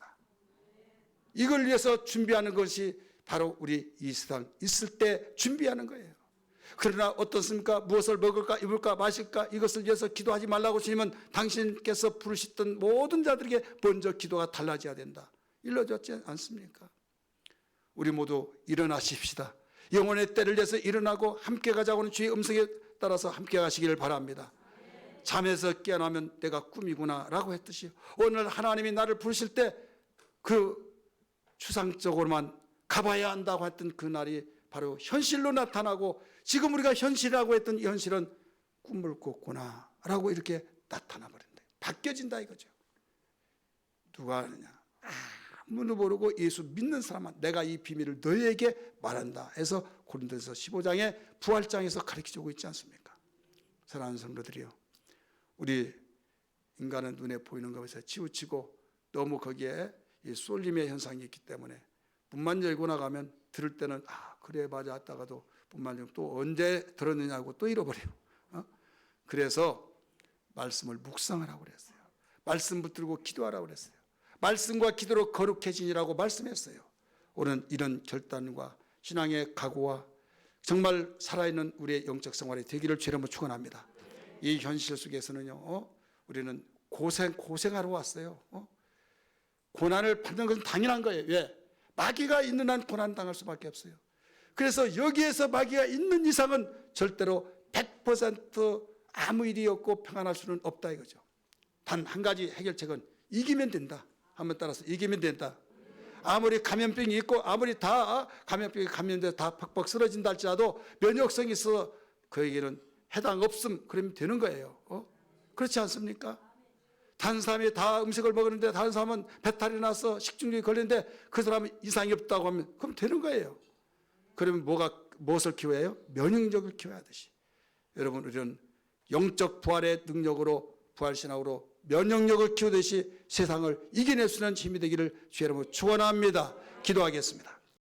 이걸 위해서 준비하는 것이 바로 우리 이 세상 있을 때 준비하는 거예요. 그러나 어떻습니까? 무엇을 먹을까 입을까 마실까 이것을 위해서 기도하지 말라고 주님은 당신께서 부르셨던 모든 자들에게 먼저 기도가 달라져야 된다. 일러줬지 않습니까? 우리 모두 일어나십시다. 영혼의 때를 내서 일어나고 함께 가자고 하는 주의 음성에 따라서 함께 가시기를 바랍니다. 잠에서 깨어나면 내가 꿈이구나 라고 했듯이 오늘 하나님이 나를 부르실 때 그 추상적으로만 가봐야 한다고 했던 그 날이 바로 현실로 나타나고 지금 우리가 현실이라고 했던 이 현실은 꿈을 꿨구나 라고 이렇게 나타나 버린다. 바뀌어진다 이거죠. 누가 하느냐? 아무도 모르고 예수 믿는 사람은 내가 이 비밀을 너희에게 말한다 해서 고린도서 15장의 부활장에서 가르쳐주고 있지 않습니까? 사랑하는 성도들이요, 우리 인간은 눈에 보이는 것에서 치우치고 너무 거기에 이 쏠림의 현상이 있기 때문에 문만 열고 나가면 들을 때는 그래 맞아 했다가도 문만 열고 또 언제 들었느냐고 또 잃어버려요. 그래서 말씀을 묵상하라고 그랬어요. 말씀 붙들고 기도하라고 그랬어요. 말씀과 기도로 거룩해지니라고 말씀했어요. 오늘 이런 결단과 신앙의 각오와 정말 살아있는 우리의 영적 생활이 되기를 주의 이름으로 축원합니다. 이 현실 속에서는요, 우리는 고생하러 왔어요. 고난을 받는 것은 당연한 거예요. 왜? 마귀가 있는 한 고난 당할 수밖에 없어요. 그래서 여기에서 마귀가 있는 이상은 절대로 100% 아무 일이 없고 평안할 수는 없다 이거죠. 단 한 가지 해결책은 이기면 된다. 한번 따라서 이기면 된다. 아무리 감염병이 있고 아무리 다 감염병이 감염돼서 다 팍팍 쓰러진다 할지라도 면역성이 있어 그에게는 해당 없음 그러면 되는 거예요. 그렇지 않습니까? 다른 사람이 다 음식을 먹었는데 다른 사람은 배탈이 나서 식중독이 걸렸는데 그 사람은 이상이 없다고 하면 그럼 되는 거예요. 그러면 무엇을 키워야 해요? 면역력을 키워야 하듯이. 여러분 우리는 영적 부활의 능력으로 부활신앙으로 면역력을 키우듯이 세상을 이겨낼 수 있는 힘이 되기를 주의 이름으로 축원합니다. 기도하겠습니다.